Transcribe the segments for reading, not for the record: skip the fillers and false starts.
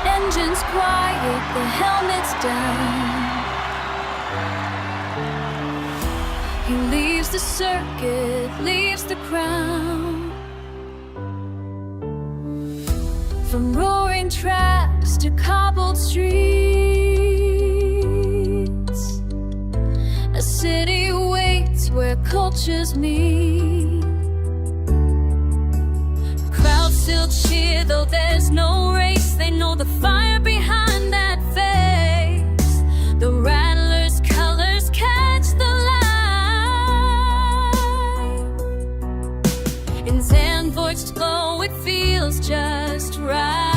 Engines quiet, the helmet's down. He leaves the circuit, leaves the crown. From roaring tracks to cobbled streets, a city waits where cultures meet. Crowds still cheer, though there's no race. They know the fire behind that face. The Rattlers' colors catch the light. In Zanvoort's glow, it feels just right.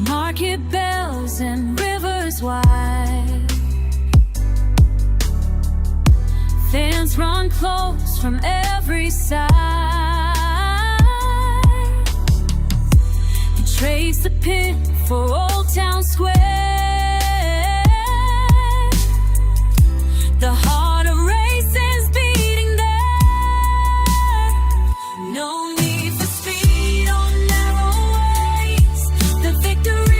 Market bells and rivers wide, fans run close from every side. He trades the pit for Old Town Square. The heart of race is beating there. No need for speed on narrow ways. The victory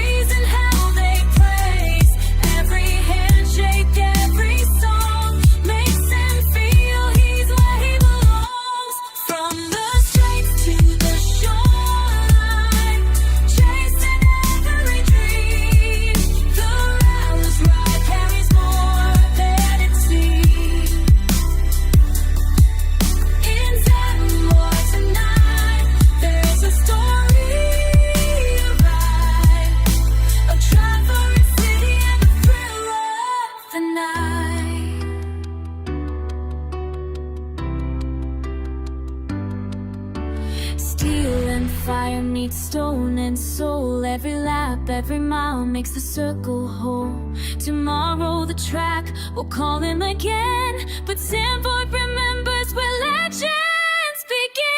steel and fire meet stone and soul. Every lap, every mile makes the circle whole. Tomorrow the track will call him again, but Zanvoort remembers where legends begin.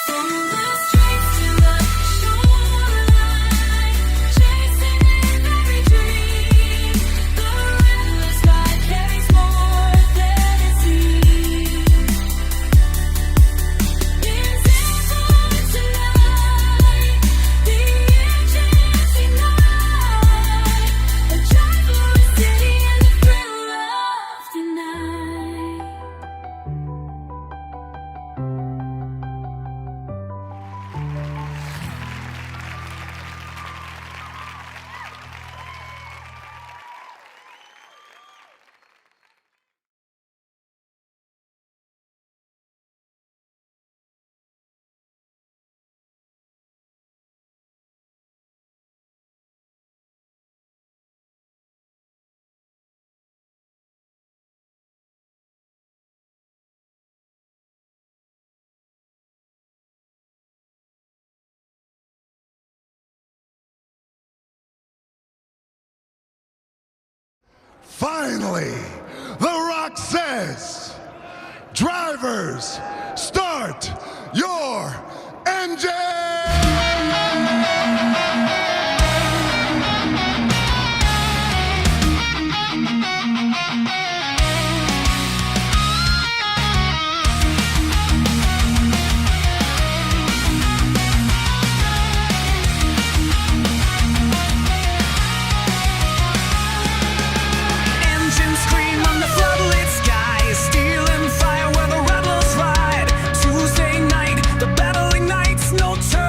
From the streets to the shoreline, chasing every dream. The Rattlers' ride carries more than it seems. Finally, The Rock says, drivers, start your engine! No time.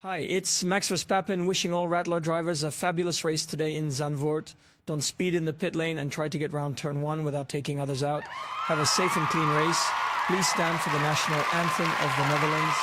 Hi, it's Max Verstappen wishing all Rattler drivers a fabulous race today in Zanvoort. Don't speed in the pit lane and try to get round turn 1 without taking others out. Have a safe and clean race. Please stand for the national anthem of the Netherlands.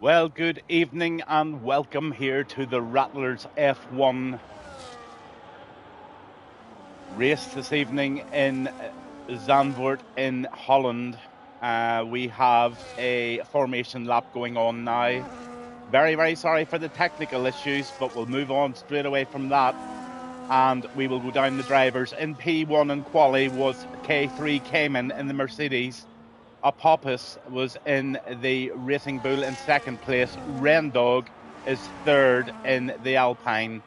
Well, good evening and welcome here to the Rattlers F1 race this evening in Zandvoort in Holland. We have a formation lap going on now. Very, very sorry for the technical issues, but we'll move on straight away from that. And we will go down the drivers. In P1 and quali was K3 Cayman in the Mercedes. Apophis was in the Racing Bull in second place. Rendog is third in the Alpine.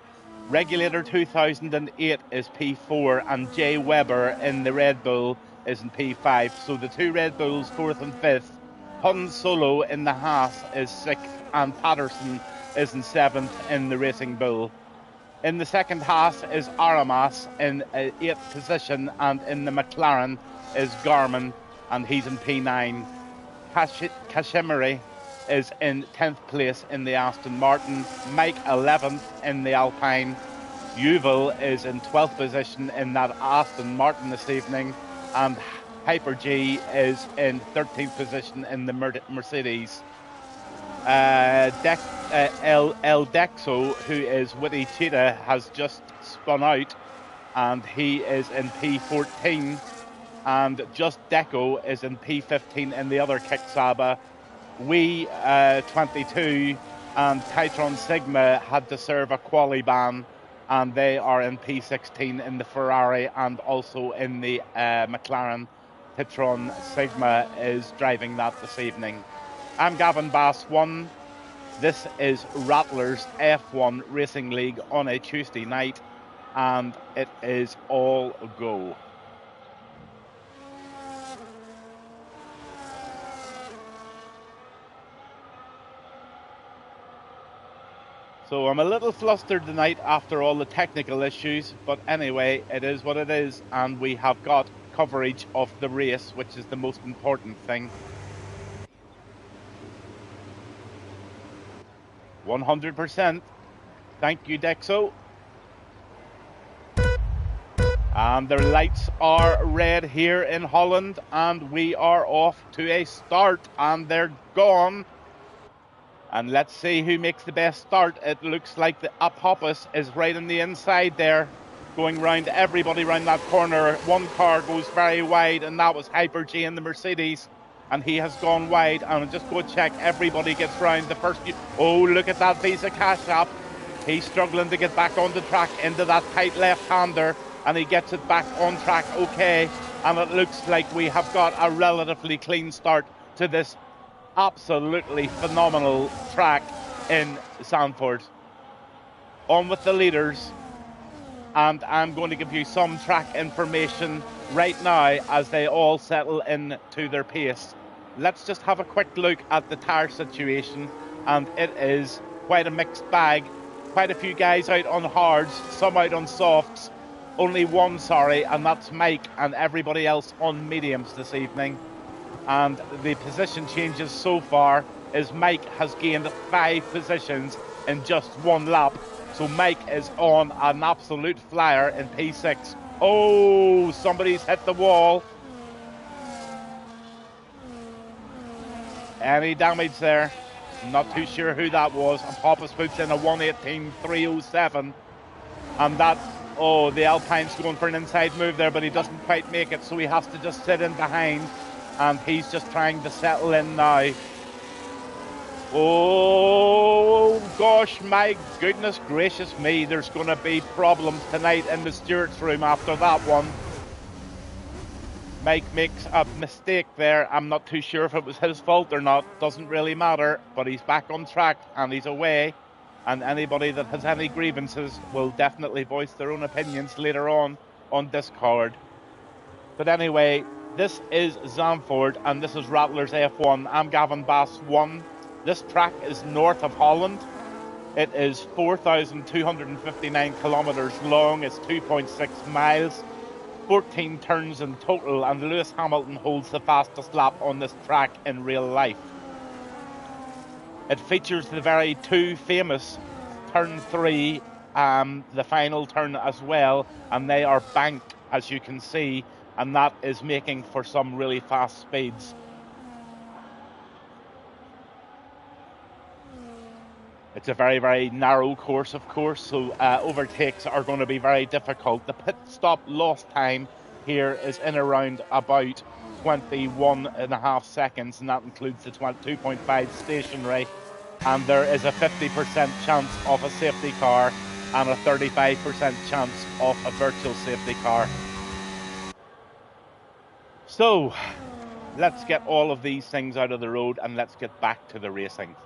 Regulator 2008 is P4 and Jay Weber in the Red Bull is in P5. So the two Red Bulls, fourth and fifth. Hun Solo in the Haas is sixth and Patterson is in seventh in the Racing Bull. In the second Haas is Aramas in eighth position, and in the McLaren is Garmin, and he's in P9. Kashimiri is in 10th place in the Aston Martin. Mike 11th in the Alpine. Yuval is in 12th position in that Aston Martin this evening. And Hyper G is in 13th position in the Mercedes. El Dexo, who is Witty Cheetah, has just spun out, and he is in P14. And Just Deco is in P15 in the other Kicksaba. We 22 and Titron Sigma had to serve a quali ban, and they are in P16 in the Ferrari and also in the McLaren. Titron Sigma is driving that this evening. I'm Gavin Bass 1. This is Rattlers F1 Racing League on a Tuesday night, and it is all go. So I'm a little flustered tonight after all the technical issues, but anyway, it is what it is, and we have got coverage of the race, which is the most important thing. 100%. Thank you, Dexo. And their lights are red here in Holland, and we are off to a start, and they're gone. And let's see who makes the best start. It looks like the Apophis is right on the inside there, going round everybody round that corner. One car goes very wide, and that was Hyper G in the Mercedes. And he has gone wide, and just go check, everybody gets round the first. Oh, look at that Visa Cash App. He's struggling to get back on the track into that tight left-hander, and he gets it back on track okay. And it looks like we have got a relatively clean start to this absolutely phenomenal track in Zandvoort. On with the leaders, and I'm going to give you some track information right now as they all settle into their pace. Let's just have a quick look at the tyre situation, and it is quite a mixed bag. Quite a few guys out on hards, some out on softs. Only one, sorry, and that's Mike, and everybody else on mediums this evening. And the position changes so far is Mike has gained 5 positions in just one lap. So Mike is on an absolute flyer in P6. Oh, somebody's hit the wall. Any damage there? Not too sure who that was. And Pappas puts in a 1:18.307. And that, oh, the Alpine's going for an inside move there, but he doesn't quite make it. So he has to just sit in behind. And he's just trying to settle in now. Oh, gosh, my goodness gracious me. There's going to be problems tonight in the stewards' room after that one. Mike makes a mistake there. I'm not too sure if it was his fault or not. Doesn't really matter. But he's back on track and he's away. And anybody that has any grievances will definitely voice their own opinions later on Discord. But anyway, this is Zanvoort and this is Rattlers F1. I'm Gavin Bass 1. This track is north of Holland. It is 4,259 kilometres long. It's 2.6 miles. 14 turns in total, and Lewis Hamilton holds the fastest lap on this track in real life. It features the very 2 famous turn 3, the final turn as well, and they are banked, as you can see, and that is making for some really fast speeds. It's a very, very narrow course, of course, so overtakes are going to be very difficult. The pit stop lost time here is in around about 21.5 seconds, and that includes the 2.5 stationary. And there is a 50% chance of a safety car and a 35% chance of a virtual safety car. So, let's get all of these things out of the road and let's get back to the racing.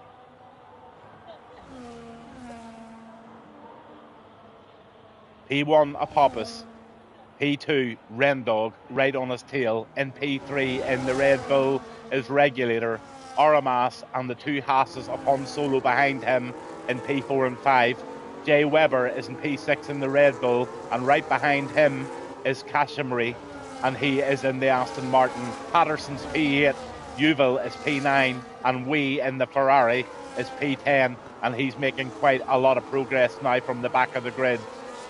P1 Apophis, P2 Rendog right on his tail, in P3 in the Red Bull is Regulator, Aramas and the 2 Haas's upon solo behind him in P4 and 5. Jay Webber is in P6 in the Red Bull, and right behind him is Kashimri, and he is in the Aston Martin. Patterson's P8, Yuval is P9, and Wee in the Ferrari is P10, and he's making quite a lot of progress now from the back of the grid.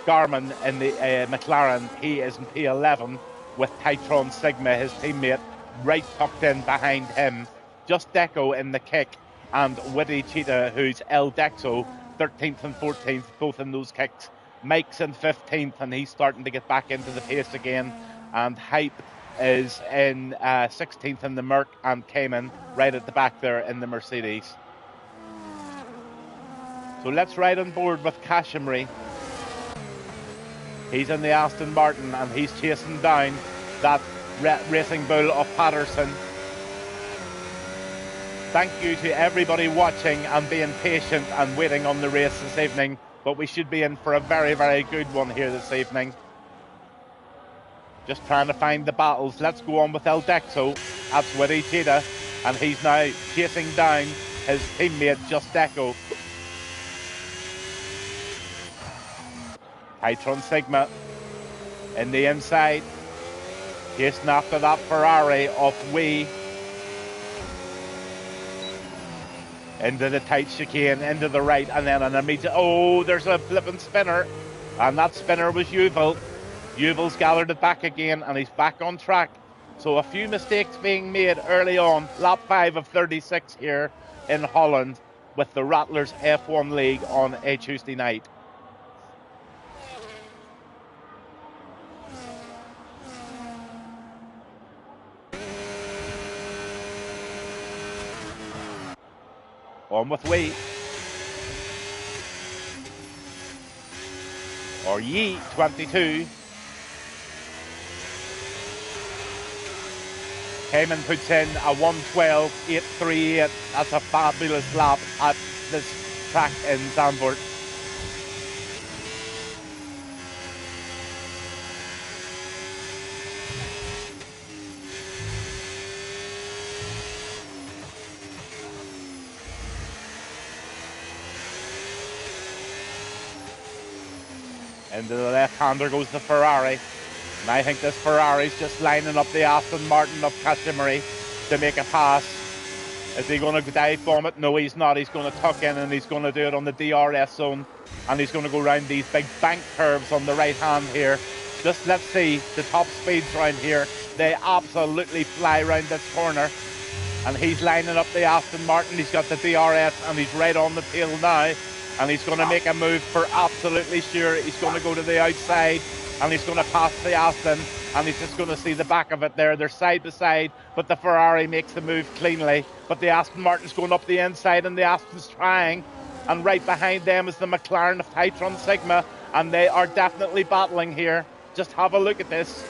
Garmin in the McLaren, he is in P11 with Titron Sigma, his teammate, right tucked in behind him. Just Deco in the kick, and Witty Cheetah, who's El Dexo, 13th and 14th, both in those kicks. Mike's in 15th, and he's starting to get back into the pace again. And Hype is in 16th in the Merc, and Cayman right at the back there in the Mercedes. So let's ride on board with Kashimri. He's in the Aston Martin and he's chasing down that Racing Bull of Patterson. Thank you to everybody watching and being patient and waiting on the race this evening. But we should be in for a very, very good one here this evening. Just trying to find the battles. Let's go on with El Dexo. That's Witty Cheetah. And he's now chasing down his teammate Just Deco. Titron Sigma in the inside, chasing after that Ferrari of Wee. Into the tight chicane, into the right, and then an immediate, oh, there's a flipping spinner, and that spinner was Yuval. Yuval's gathered it back again, and he's back on track. So a few mistakes being made early on. Lap 5 of 36 here in Holland with the Rattlers F1 League on a Tuesday night. On with Wee. Or Yee, 22. Cayman puts in a 1:12.838. That's a fabulous lap at this track in Zanvoort. Into the left-hander goes the Ferrari. And I think this Ferrari's just lining up the Aston Martin of Kashimiri to make a pass. Is he going to dive bomb it? No, he's not. He's going to tuck in and he's going to do it on the DRS zone. And he's going to go around these big bank curves on the right hand here. Just let's see the top speeds around here. They absolutely fly around this corner. And he's lining up the Aston Martin. He's got the DRS and he's right on the tail now. And he's going to make a move for absolutely sure. He's going to go to the outside and he's going to pass the Aston. And he's just going to see the back of it there. They're side to side, but the Ferrari makes the move cleanly. But the Aston Martin's going up the inside and the Aston's trying. And right behind them is the McLaren of Titron Sigma. And they are definitely battling here. Just have a look at this.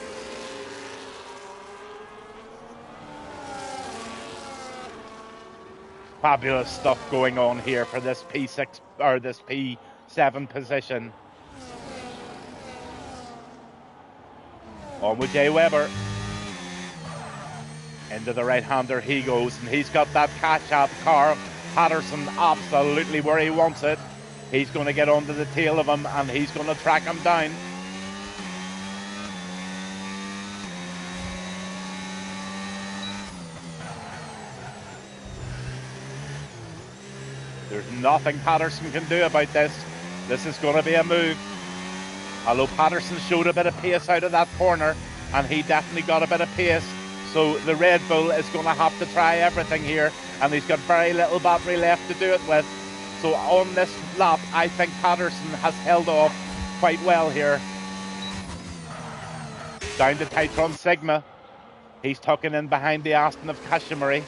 Fabulous stuff going on here for this P6 or this P7 position. On with Jay Webber. Into the right-hander he goes, and he's got that catch-up car. Patterson absolutely where he wants it. He's going to get onto the tail of him, and he's going to track him down. There's nothing Patterson can do about this. This is going to be a move. Although Patterson showed a bit of pace out of that corner, and he definitely got a bit of pace. So the Red Bull is going to have to try everything here, and he's got very little battery left to do it with. So on this lap, I think Patterson has held off quite well here. Down to Titron Sigma. He's tucking in behind the Aston of Kashimiri.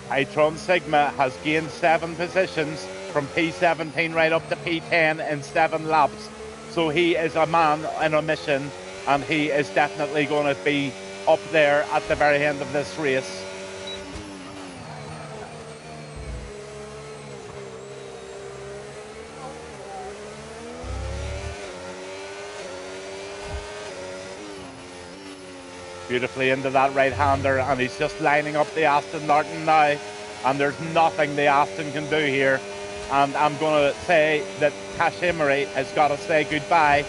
Titron Sigma has gained 7 positions from P17 right up to P10 in 7 laps. So he is a man in a mission, and he is definitely going to be up there at the very end of this race. Beautifully into that right-hander, and he's just lining up the Aston Martin now, and there's nothing the Aston can do here. And I'm going to say that Kashimiri has got to say goodbye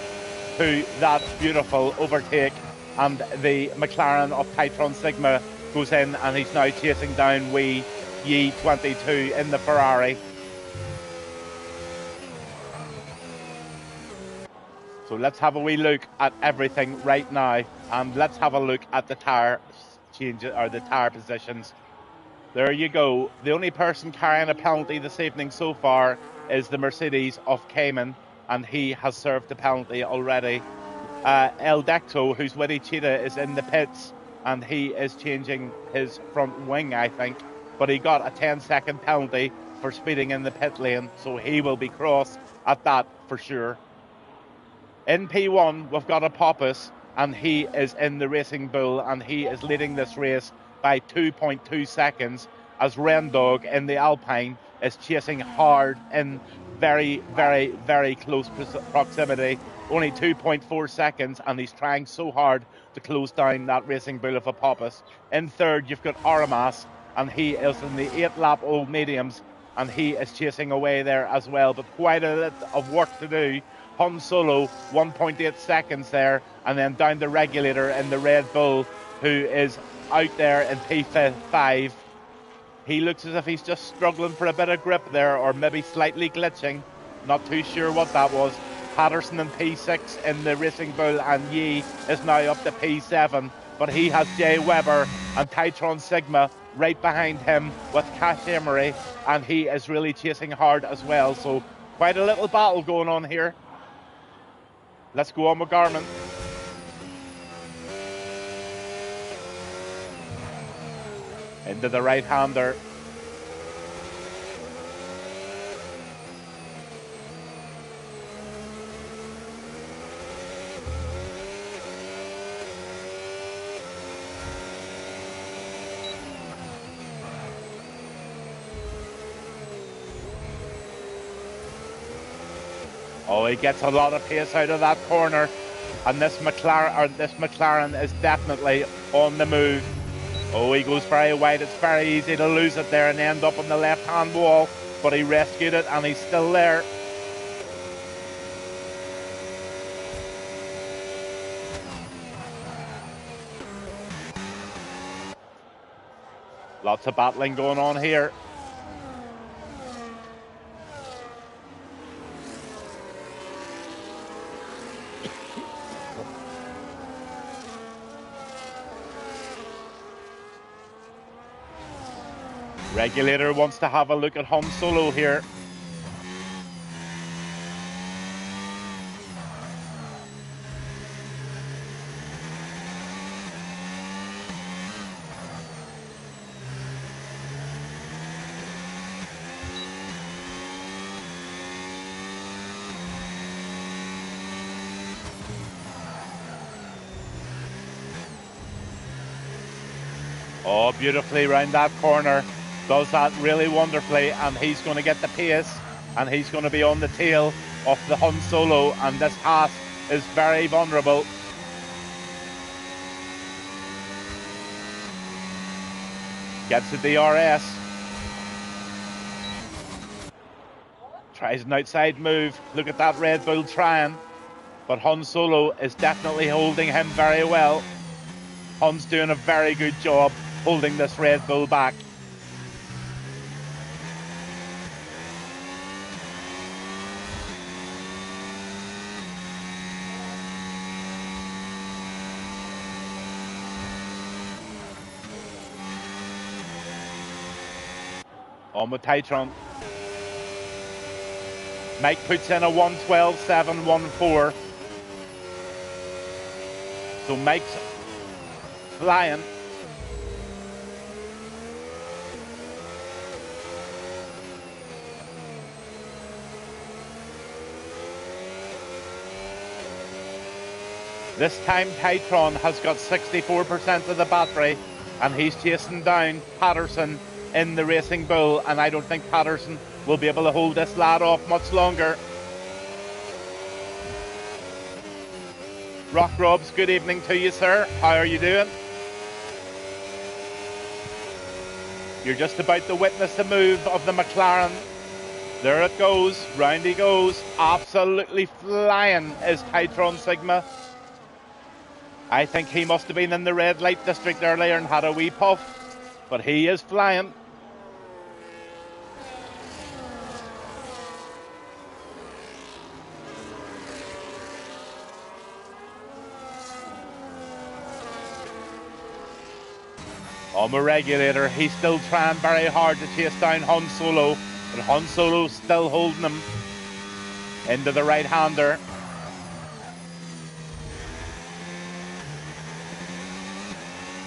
to that beautiful overtake, and the McLaren of Titron Sigma goes in, and he's now chasing down wee Yi 22 in the Ferrari. So let's have a wee look at everything right now, and let's have a look at the tyre changes or the tyre positions. There you go. The only person carrying a penalty this evening so far is the Mercedes of Cayman, and he has served the penalty already. El Decto, who's with Cheetah, is in the pits, and he is changing his front wing, I think. But he got a 10-second penalty for speeding in the pit lane, so he will be crossed at that for sure. In P1, we've got a Pappas, and he is in the Racing Bull, and he is leading this race by 2.2 seconds, as Rendog in the Alpine is chasing hard in very, very, very close proximity. Only 2.4 seconds, and he's trying so hard to close down that Racing Bull of a Pappas. In third, you've got Aramas, and he is in the 8-lap Old Mediums, and he is chasing away there as well, but quite a bit of work to do. Hun Solo, 1.8 seconds there, and then down the regulator in the Red Bull, who is out there in P5. He looks as if he's just struggling for a bit of grip there, or maybe slightly glitching. Not too sure what that was. Patterson in P6 in the Racing Bull, and Yi is now up to P7. But he has Jay Webber and Titron Sigma right behind him with Kashimiri, and he is really chasing hard as well. So quite a little battle going on here. Let's go on with Garmin. Into the right-hander. Oh, he gets a lot of pace out of that corner. And this McLaren is definitely on the move. Oh, he goes very wide. It's very easy to lose it there and end up on the left-hand wall. But he rescued it and he's still there. Lots of battling going on here. Regulator wants to have a look at Han Solo here. Oh, beautifully round that corner. Does that really wonderfully, and he's going to get the pace, and he's going to be on the tail of the Han Solo, and this Haas is very vulnerable. Gets the DRS. Tries an outside move. Look at that Red Bull trying, but Han Solo is definitely holding him very well. Han's doing a very good job holding this Red Bull back. On with Titron. Mike puts in a 1:12.714. So Mike's flying. This time Titron has got 64% of the battery and he's chasing down Patterson in the Racing Bull, and I don't think Patterson will be able to hold this lad off much longer. Rock Robs, good evening to you, sir. How are you doing? You're just about to witness the move of the McLaren. There it goes, round he goes. Absolutely flying is Titron Sigma. I think he must have been in the red light district earlier and had a wee puff, but he is flying. On the regulator, he's still trying very hard to chase down Han Solo, but Han Solo's still holding him into the right-hander.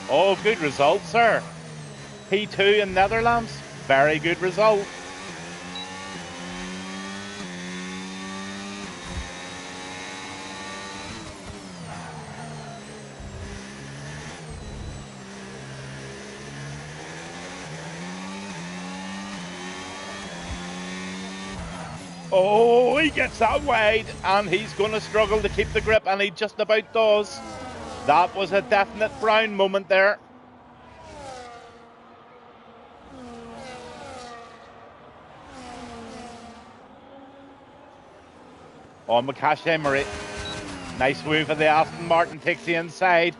Oh, good result, sir. P2 in Netherlands, very good result. Oh, he gets that wide, and he's going to struggle to keep the grip, and he just about does. That was a definite Brown moment there. On Cash Emery. Nice move of the Aston Martin, takes the inside.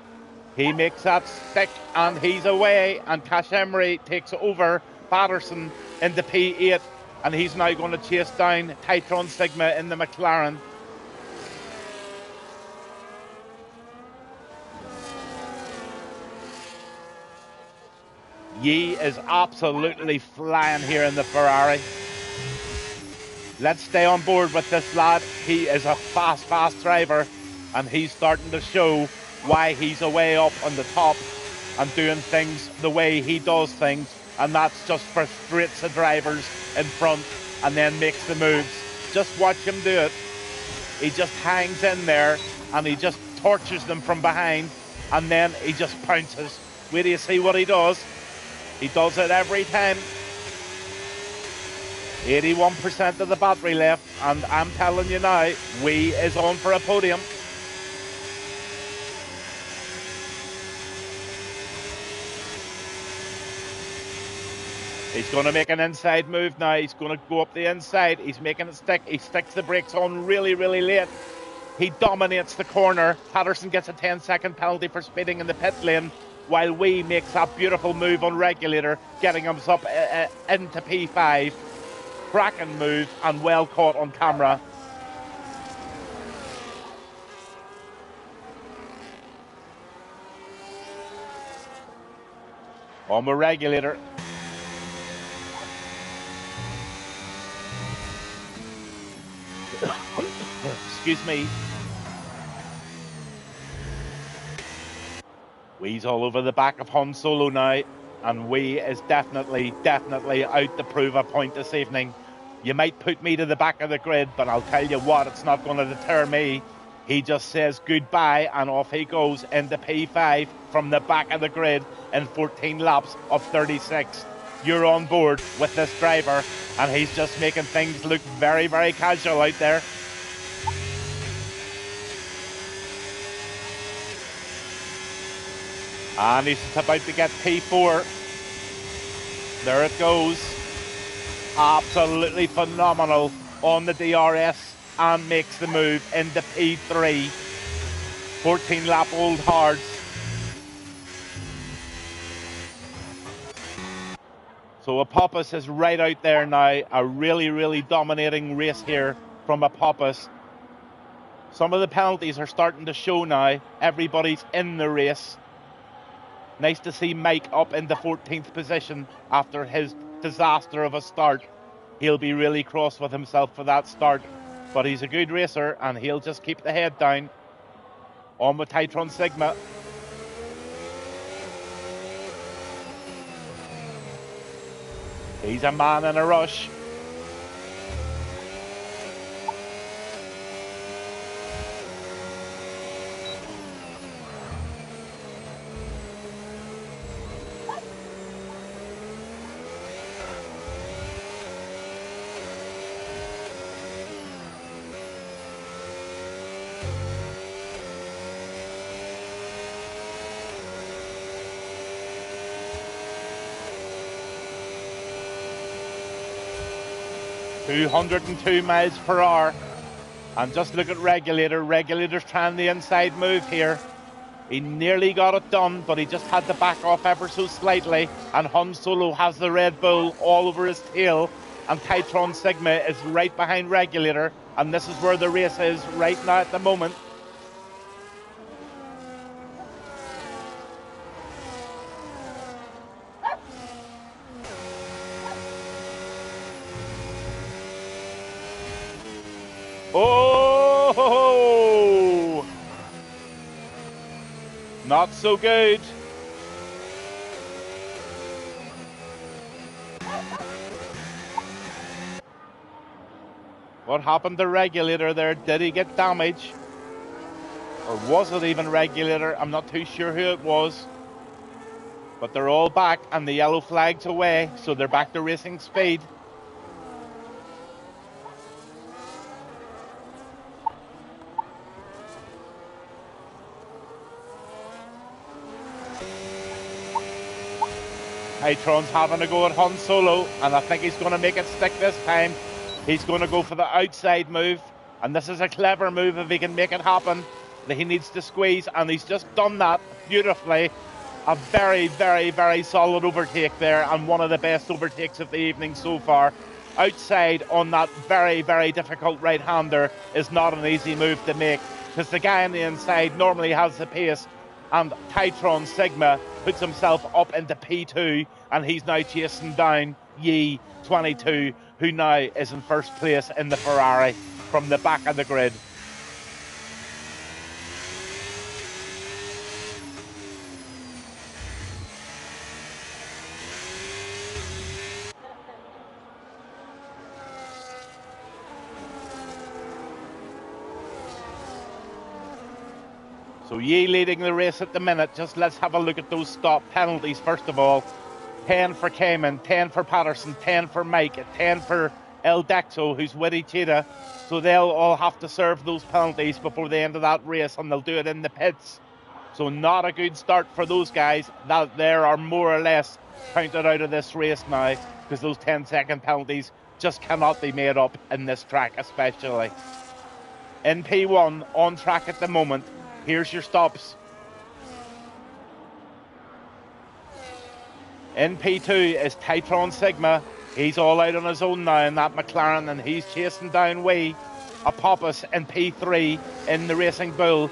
He makes that stick, and he's away, and Cash Emery takes over Patterson into P8. And he's now going to chase down Titron Sigma in the McLaren. Yi is absolutely flying here in the Ferrari. Let's stay on board with this lad. He is a fast driver, and he's starting to show why he's away up on the top and doing things the way he does things. And that's just frustrates the drivers in front and then makes the moves. Just watch him do it. He just hangs in there and he just tortures them from behind, and then he just pounces. Wait till you see what he does. He does it every time. 81% of the battery left, and I'm telling you now, we is on for a podium. He's going to make an inside move now. He's going to go up the inside. He's making it stick. He sticks the brakes on really, really late. He dominates the corner. Patterson gets a 10-second penalty for speeding in the pit lane, while Wee makes that beautiful move on regulator, getting him up into P5. Cracking move and well caught on camera. On the regulator. Excuse me. Wee's all over the back of Han Solo now, and Wee is definitely out to prove a point this evening. You might put me to the back of the grid, but I'll tell you what, it's not going to deter me. He just says goodbye, and off he goes into P5 from the back of the grid in 14 laps of 36. You're on board with this driver, and he's just making things look very, very casual out there. And he's about to get P4. There it goes. Absolutely phenomenal on the DRS, and makes the move into P3. 14 lap old hards. So Apophis is right out there now. A really, really dominating race here from Apophis. Some of the penalties are starting to show now. Everybody's in the race. Nice to see Mike up in the 14th position after his disaster of a start. He'll be really cross with himself for that start, but he's a good racer and he'll just keep the head down. On with Titron Sigma. He's a man in a rush. .202 miles per hour. And just look at Regulator. Regulator's trying the inside move here. He nearly got it done, but he just had to back off ever so slightly. And Han Solo has the Red Bull all over his tail. And Titron Sigma is right behind Regulator. And this is where the race is right now at the moment. Oh! Not so good. What happened to Regulator there? Did he get damage? Or was it even Regulator? I'm not too sure who it was. But they're all back and the yellow flag's away, so they're back to racing speed. Titron's having a go at Han Solo, and I think he's going to make it stick this time. He's going to go for the outside move, and this is a clever move if he can make it happen. He needs to squeeze, and he's just done that beautifully. A very, very, very solid overtake there, and one of the best overtakes of the evening so far. Outside on that very, very difficult right-hander is not an easy move to make, because the guy on the inside normally has the pace, and Titron Sigma puts himself up into P2, and he's now chasing down Yi 22, who now is in first place in the Ferrari from the back of the grid. So Yi leading the race at the minute. Just let's have a look at those stop penalties first of all. 10 for Cayman, 10 for Patterson, 10 for Mike, 10 for El Dexo, who's Witty Cheetah. So they'll all have to serve those penalties before the end of that race, and they'll do it in the pits. So not a good start for those guys. That there are more or less counted out of this race now, because those 10-second penalties just cannot be made up in this track especially. In P1, on track at the moment. Here's your stops. In P2 is Titron Sigma. He's all out on his own now in that McLaren, and he's chasing down Apophis in P3 in the Racing Bull.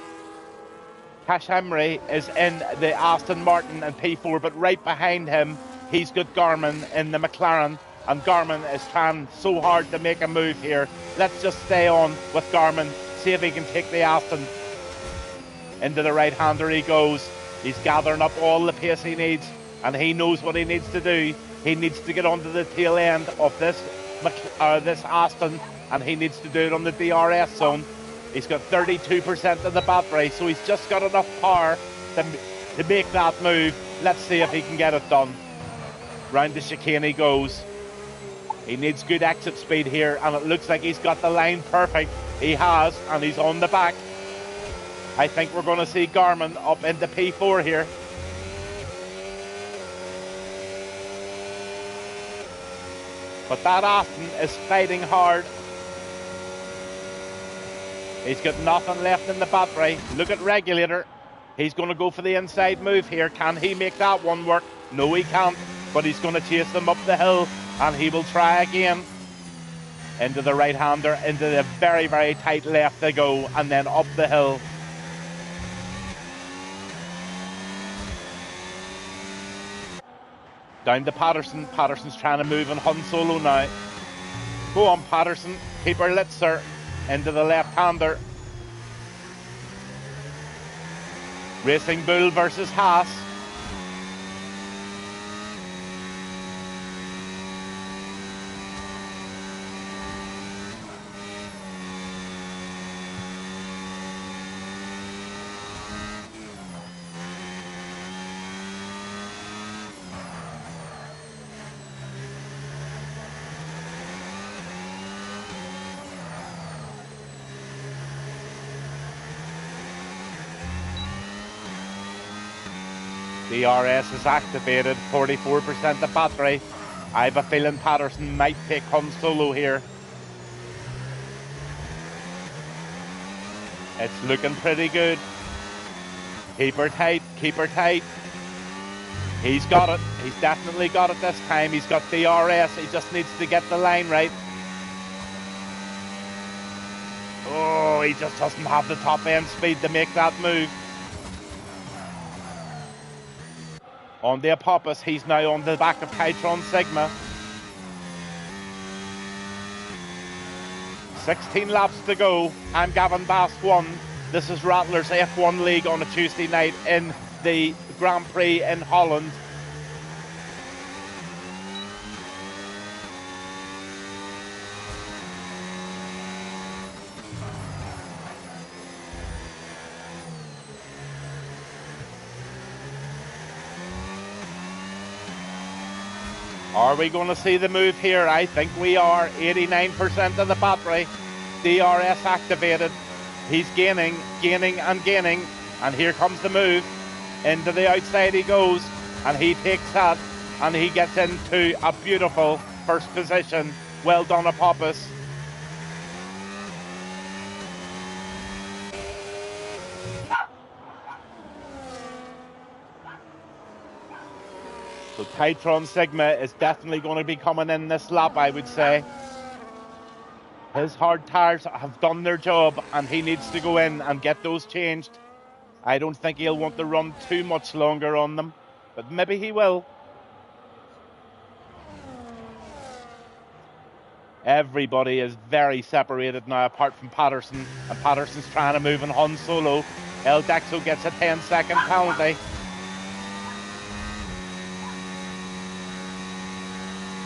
Cash Emery is in the Aston Martin in P4, but right behind him, he's got Garmin in the McLaren, and Garmin is trying so hard to make a move here. Let's just stay on with Garmin, see if he can take the Aston. Into the right-hander he goes. He's gathering up all the pace he needs, and he knows what he needs to do. He needs to get onto the tail end of this Aston, and he needs to do it on the DRS zone. He's got 32% of the battery, so he's just got enough power to make that move. Let's see if he can get it done. Round the chicane he goes. He needs good exit speed here, and it looks like he's got the line perfect. He has, and he's on the back. I think we're going to see Garmin up into P4 here. But that Aston is fighting hard. He's got nothing left in the battery. Look at Regulator. He's going to go for the inside move here. Can he make that one work? No, he can't. But he's going to chase them up the hill, and he will try again. Into the right-hander, into the very, very tight left they go, and then up the hill. Down to Patterson. Patterson's trying to move on Han Solo now. Go on, Patterson. Keep her lit, sir. Into the left-hander. Racing Bull versus Haas. DRS is activated, 44% the battery. I have a feeling Patterson might take Han Solo here. It's looking pretty good. Keep her tight, keep her tight. He's got it. He's definitely got it this time. He's got DRS. He just needs to get the line right. Oh, he just doesn't have the top end speed to make that move. On the Apophis, he's now on the back of Titron Sigma. 16 laps to go. I'm Gavin Bass 1. This is Rattlers F1 League on a Tuesday night in the Grand Prix in Holland. Are we going to see the move here? I think we are. 89% of the battery. DRS activated. He's gaining, and gaining. And here comes the move. Into the outside he goes. And he takes that. And he gets into a beautiful first position. Well done, Apophis. So Titron Sigma is definitely going to be coming in this lap, I would say. His hard tyres have done their job, and he needs to go in and get those changed. I don't think he'll want to run too much longer on them, but maybe he will. Everybody is very separated now, apart from Patterson, and Patterson's trying to move in Han Solo. El Dexo gets a 10-second penalty.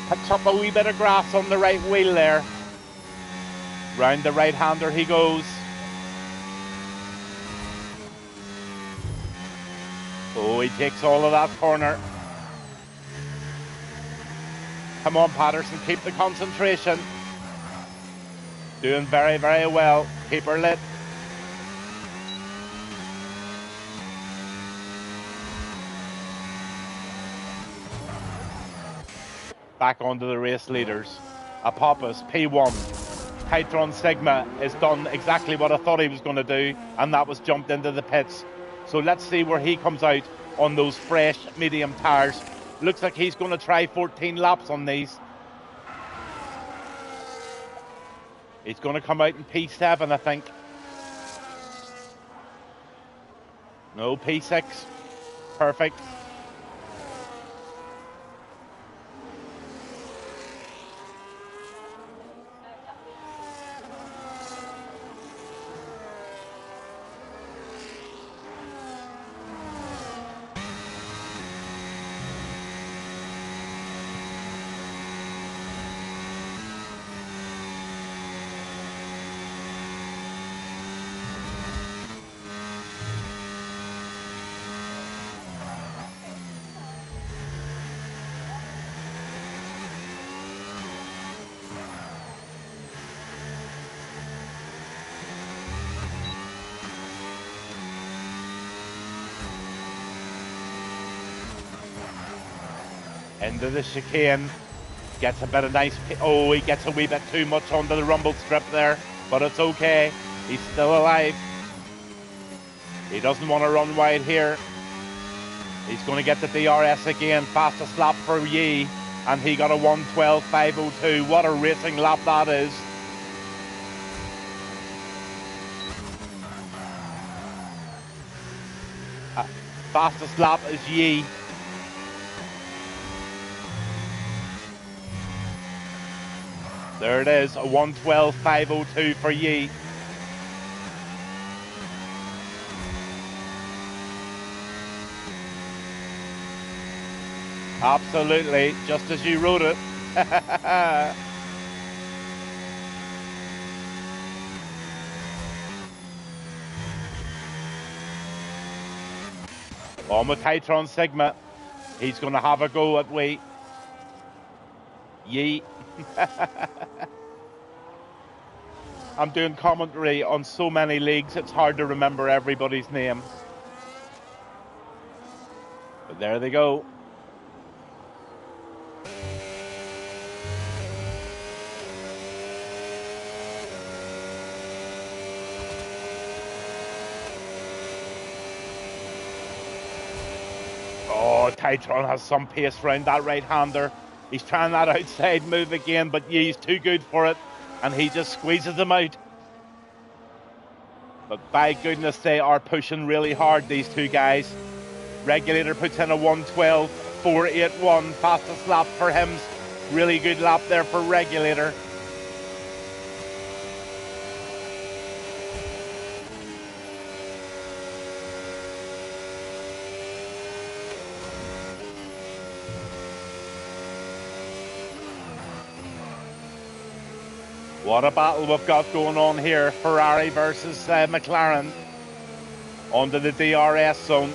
Picks up a wee bit of grass on the right wheel there. Round the right-hander he goes. Oh, he takes all of that corner. Come on, Patterson, keep the concentration. Doing very, very well. Keep her lit. Back onto the race leaders. Apophis, P1. Titron Sigma has done exactly what I thought he was going to do, and that was jumped into the pits. So let's see where he comes out on those fresh medium tyres. Looks like he's going to try 14 laps on these. He's going to come out in P7, I think. No, P6. Perfect. Into the chicane, gets a bit of nice, oh, he gets a wee bit too much onto the rumble strip there, but it's okay, he's still alive. He doesn't want to run wide here. He's going to get the DRS again, fastest lap for Yi, and he got a 1:12.502. What a racing lap that is. Fastest lap is Yi. There it is, a 1:12.502 for Yi. Absolutely, just as you wrote it. On with Titron Sigma. He's going to have a go at Yi. Yi. I'm doing commentary on so many leagues, it's hard to remember everybody's name. But there they go. Oh, Titron has some pace round that right-hander. He's trying that outside move again, but he's too good for it, and he just squeezes him out. But by goodness, they are pushing really hard, these two guys. Regulator puts in a 1:12.481, fastest lap for him. Really good lap there for Regulator. What a battle we've got going on here. Ferrari versus McLaren. Onto the DRS zone.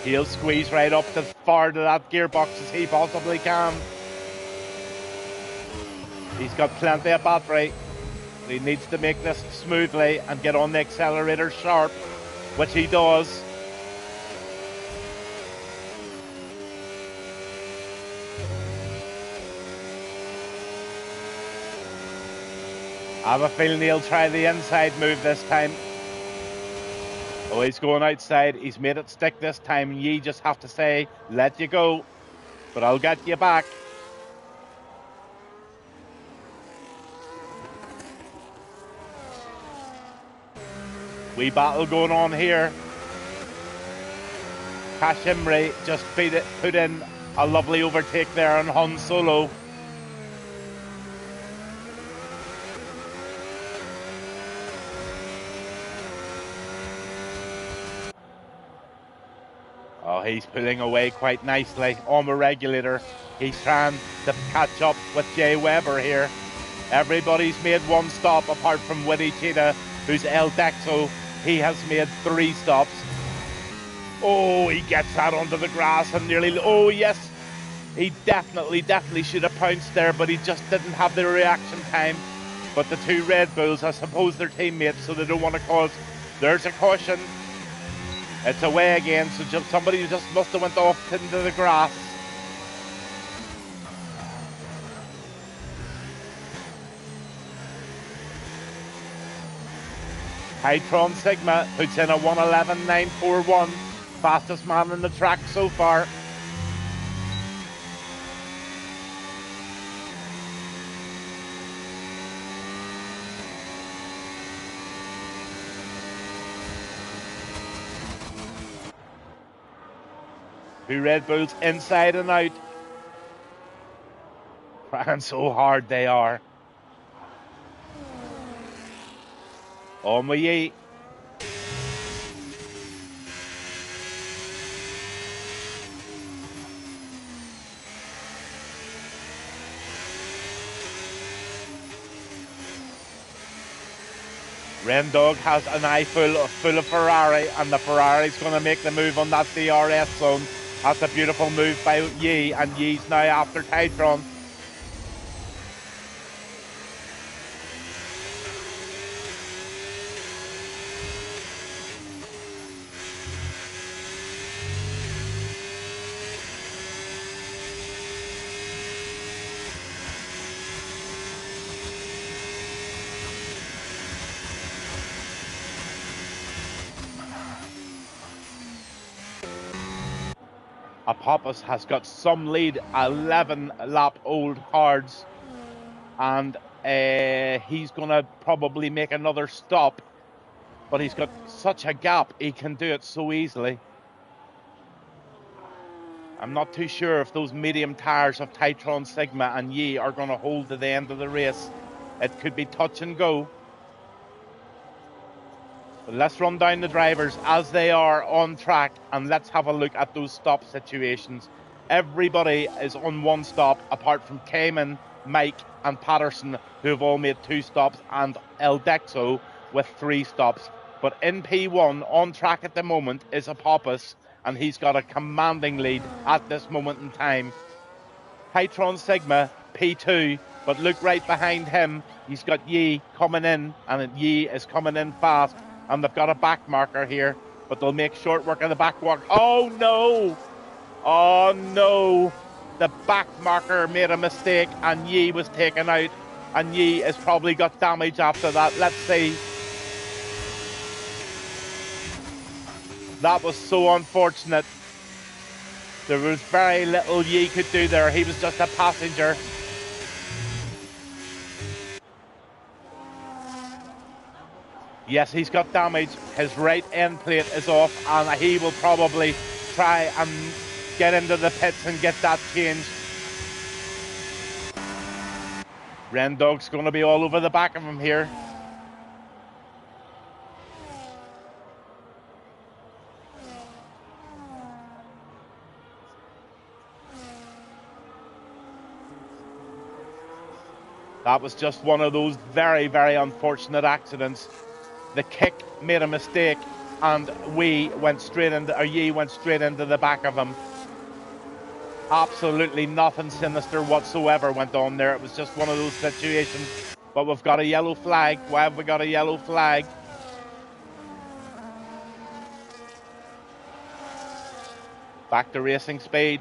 He'll squeeze right up as far to that gearbox as he possibly can. He's got plenty of battery. He needs to make this smoothly and get on the accelerator sharp, which he does. I have a feeling he'll try the inside move this time. Oh, he's going outside. He's made it stick this time. You just have to say, let you go, but I'll get you back. Wee battle going on here. Cash Imri just put in a lovely overtake there on Han Solo. Oh, he's pulling away quite nicely on the Regulator. He's trying to catch up with Jay Weber here. Everybody's made one stop apart from Witty Cheetah, who's El Dexo. He has made 3 stops. Oh, he gets that onto the grass and nearly... Oh, yes. He definitely should have pounced there, but he just didn't have the reaction time. But the two Red Bulls, I suppose they're teammates, so they don't want to cause... There's a caution. It's away again, so somebody just must have went off into the grass. Hytron Sigma puts in a 1:11.941. Fastest man in the track so far. Two Red Bulls inside and out. Trying so hard they are. On with ye. Rendog has an eye full of Ferrari, and the Ferrari's going to make the move on that DRS zone. That's a beautiful move by Yi, and Yi's now after Titron. Apophis has got some lead, 11 lap old cards, and he's going to probably make another stop, but he's got such a gap, he can do it so easily. I'm not too sure if those medium tyres of Titron Sigma and Yi are going to hold to the end of the race. It could be touch and go. But let's run down the drivers as they are on track, and let's have a look at those stop situations. Everybody is on one stop apart from Cayman, Mike and Patterson, who have all made 2 stops, and El Dexo with 3 stops. But in P1 on track at the moment is Apophis, and he's got a commanding lead at this moment in time. Hytron Sigma P2, but look right behind him, he's got Yi coming in, and Yi is coming in fast. And they've got a back marker here, but they'll make short work of the back walk. Oh no! Oh no! The back marker made a mistake and Yi was taken out, and Yi has probably got damage after that. Let's see. That was so unfortunate. There was very little Yi could do there. He was just a passenger. Yes, he's got damage. His right end plate is off, and he will probably try and get into the pits and get that changed. Rendog's going to be all over the back of him here. That was just one of those very, very unfortunate accidents. The kick made a mistake, and Yi went straight into the back of him. Absolutely nothing sinister whatsoever went on there. It was just one of those situations. But we've got a yellow flag. Why have we got a yellow flag? Back to racing speed.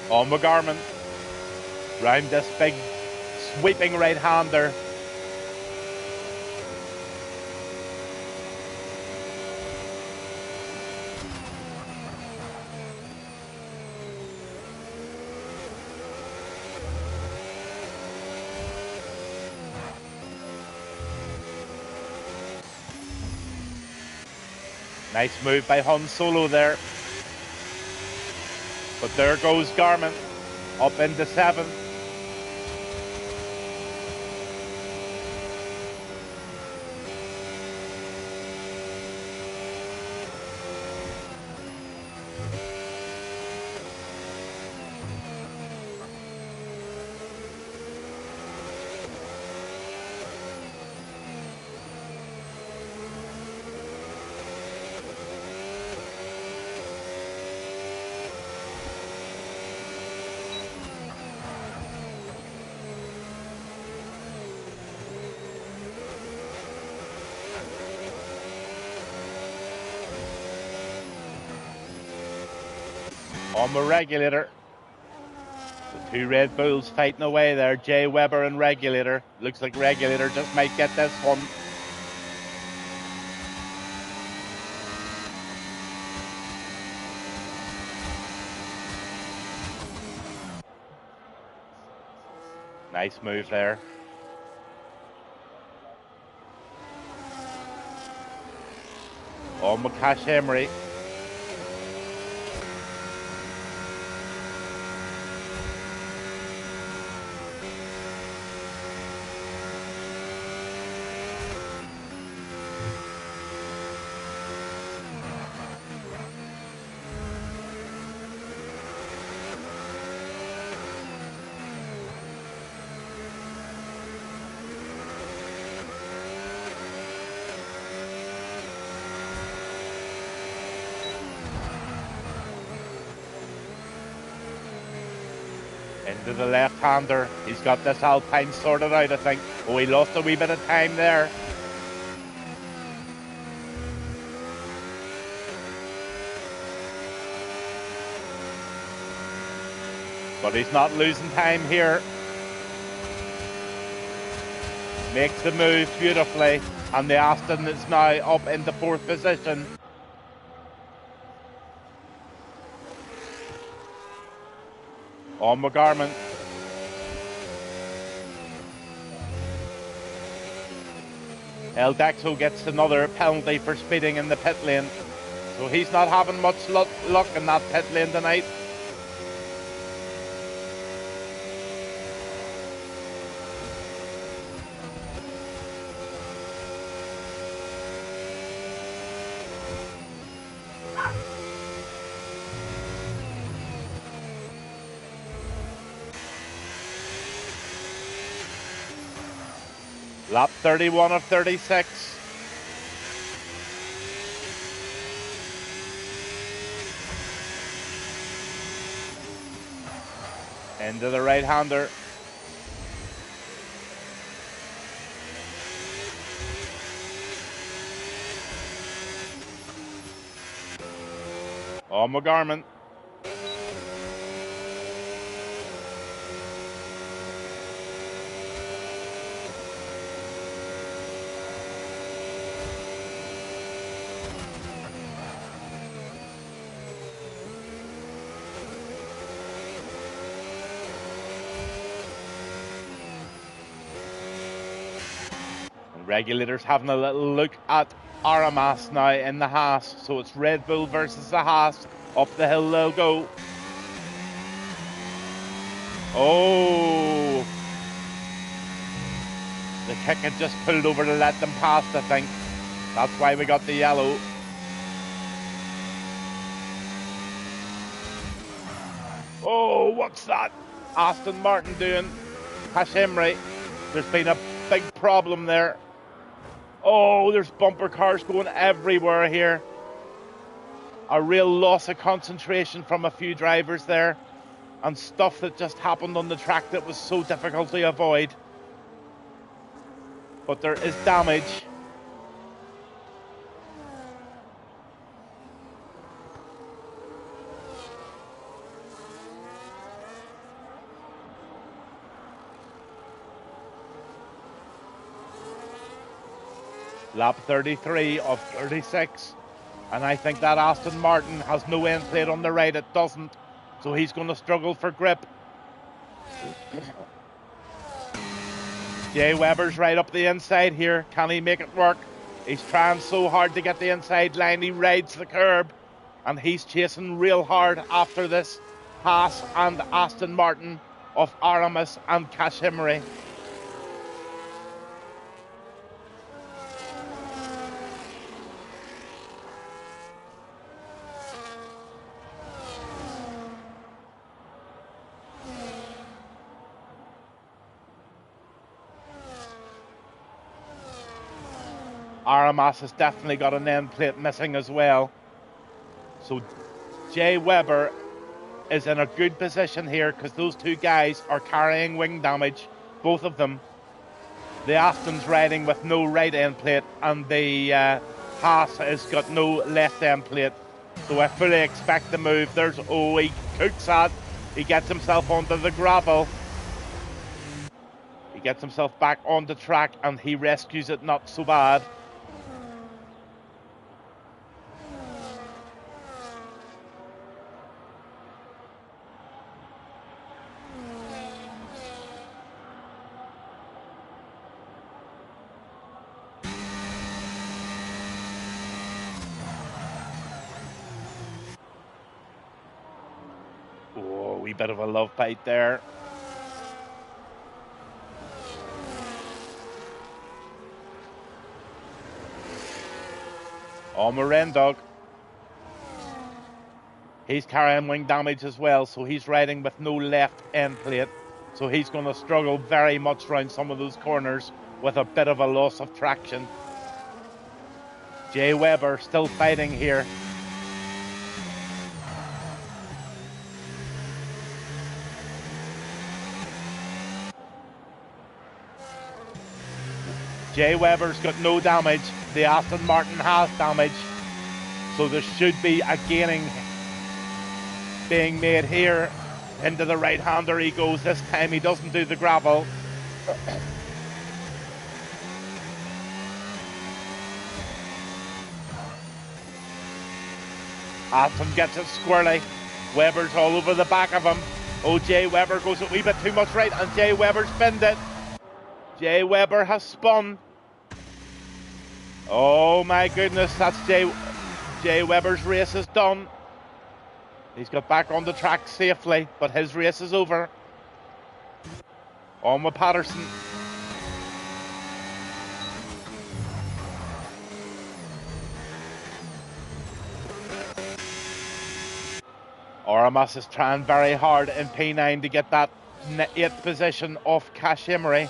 On with Garmin. Round this big sweeping right-hander. Nice move by Han Solo there. But there goes Garmin up into 7th. On the regulator. The two Red Bulls fighting away there. Jay Weber and Regulator. Looks like Regulator just might get this one. Nice move there. On with Cash Emery. Into the left-hander. He's got this Alpine sorted out, I think. Oh, he lost a wee bit of time there. But he's not losing time here. Makes the move beautifully. And the Aston is now up into 4th position. On McGarman. El Daxo gets another penalty for speeding in the pit lane. So he's not having much luck in that pit lane tonight. Lap 31 of 36. Into the right-hander. On McGarman. Regulators having a little look at Aramas now in the Haas. So it's Red Bull versus the Haas. Up the hill they'll go. Oh. The kick had just pulled over to let them past, I think. That's why we got the yellow. Oh, what's that? Aston Martin doing? Cash Emery. There's been a big problem there. Oh, there's bumper cars going everywhere here. A real loss of concentration from a few drivers there. And stuff that just happened on the track that was so difficult to avoid. But there is damage. Lap 33 of 36. And I think that Aston Martin has no end plate on the right. It doesn't. So he's going to struggle for grip. Jay Weber's right up the inside here. Can he make it work? He's trying so hard to get the inside line. He rides the curb. And he's chasing real hard after this Haas and Aston Martin of Aramis and Cash Emery. Aramas has definitely got an end plate missing as well. So Jay Weber is in a good position here because those two guys are carrying wing damage, both of them. The Aston's riding with no right end plate and the Haas has got no left end plate. So I fully expect the move. There's, oh, he cooks that. He gets himself onto the gravel. He gets himself back on the track and he rescues it not so bad. Oh, a wee bit of a love bite there. Oh, Rendog. He's carrying wing damage as well, so he's riding with no left end plate. So he's going to struggle very much around some of those corners with a bit of a loss of traction. Jay Weber still fighting here. Jay Weber's got no damage. The Aston Martin has damage. So there should be a gaining being made here. Into the right-hander he goes. This time he doesn't do the gravel. Aston gets it squirrely. Weber's all over the back of him. Oh, Jay Weber goes a wee bit too much right, and Jay Weber's spinned it. Jay Weber has spun. Oh my goodness, that's Jay Weber's race is done. He's got back on the track safely, but his race is over. On with Patterson. Aramas is trying very hard in P9 to get that 8th position off Cash Emery.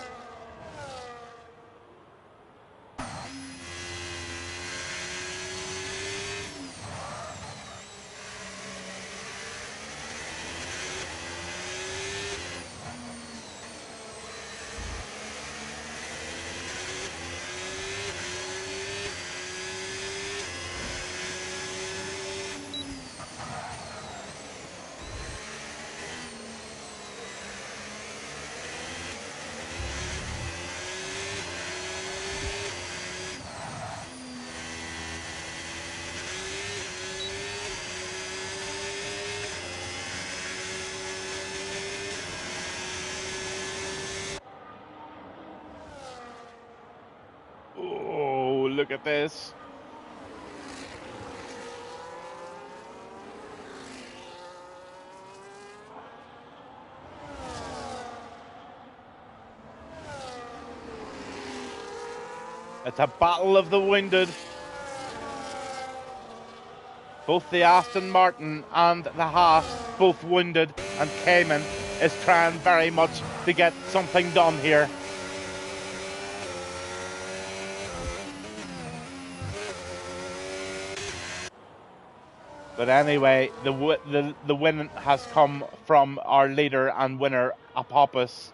Oh, look at this. It's a battle of the wounded. Both the Aston Martin and the Haas both wounded, and Cayman is trying very much to get something done here. But anyway, the win has come from our leader and winner, Apophis.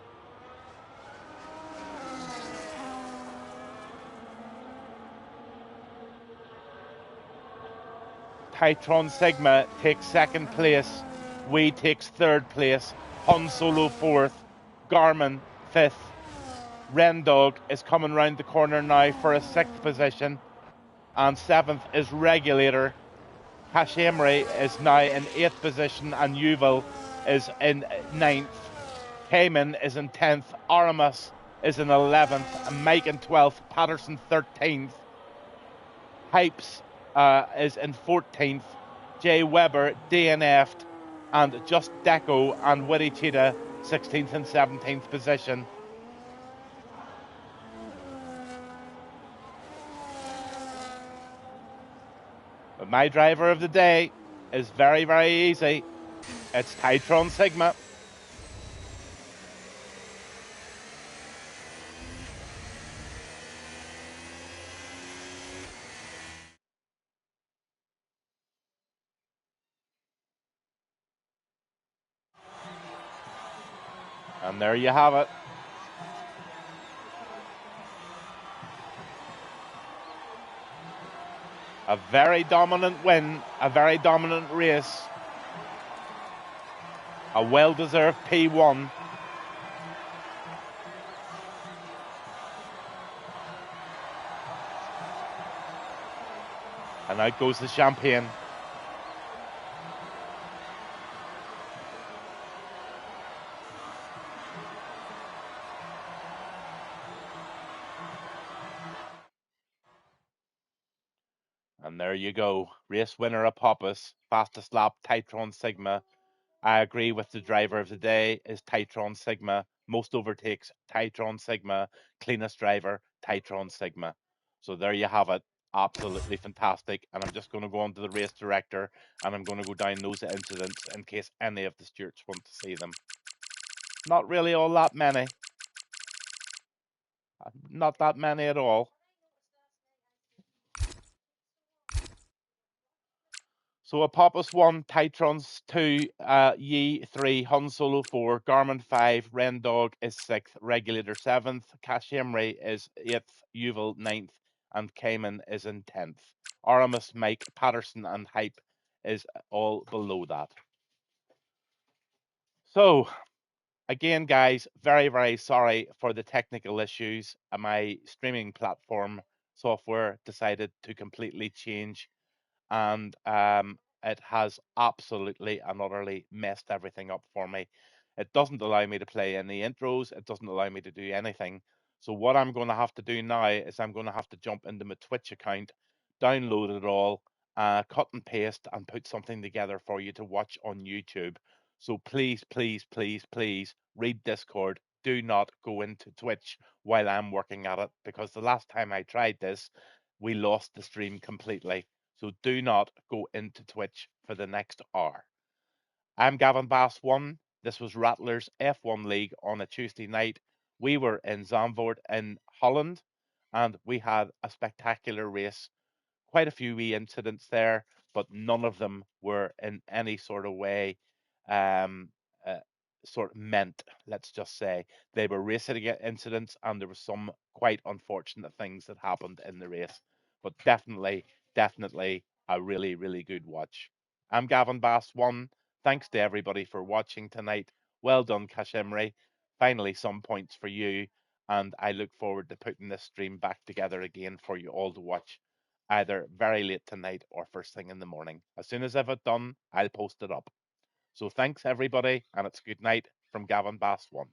Titron Sigma takes 2nd place, We takes 3rd place, Han Solo 4th, Garmin 5th. Rendog is coming round the corner now for a 6th position, and 7th is Regulator. Cash Emery is now in 8th position, and Yuval is in 9th. Cayman is in 10th, Aramis is in 11th, and Mike in 12th, Patterson 13th. Hypes is in 14th, Jay Weber DNF'd, and Just Deco and Witty Cheetah 16th and 17th position. But my driver of the day is very, very easy. It's Titron Sigma. And there you have it. A very dominant win, a very dominant race, a well-deserved P1. And out goes the champagne. And there you go. Race winner Apophis, fastest lap Titron Sigma. I agree with the driver of the day is Titron Sigma. Most overtakes Titron Sigma. Cleanest driver Titron Sigma. So there you have it. Absolutely fantastic. And I'm just going to go on to the race director and I'm going to go down those incidents in case any of the stewards want to see them. Not really all that many. Not that many at all. So Apophis 1, Titrons 2, Yi 3, Hun Solo 4, Garmin 5, Rendog is 6th, Regulator 7th, Kashimri is 8th, Yuval 9th, and Cayman is in 10th. Aramis, Mike, Patterson, and Hype is all below that. So, again, guys, very, very sorry for the technical issues. My streaming platform software decided to completely change and it has absolutely and utterly messed everything up for me. It doesn't allow me to play any intros. It doesn't allow me to do anything. So what I'm going to have to do now is I'm going to have to jump into my Twitch account, download it all, cut and paste, and put something together for you to watch on YouTube. So please, please, please, please read Discord. Do not go into Twitch while I'm working at it because the last time I tried this, we lost the stream completely. So do not go into Twitch for the next hour. I'm Gavin Bass 1. This was Rattlers F1 League on a Tuesday night. We were in Zandvoort in Holland and we had a spectacular race. Quite a few wee incidents there, but none of them were in any sort of way um, uh, sort of meant, let's just say. They were racing incidents and there were some quite unfortunate things that happened in the race. But definitely a really, really good watch. I'm Gavin Bass 1. Thanks to everybody for watching tonight. Well done, Kashimri. Finally, some points for you. And I look forward to putting this stream back together again for you all to watch either very late tonight or first thing in the morning. As soon as I've it done, I'll post it up. So thanks everybody, and it's good night from Gavin Bass 1.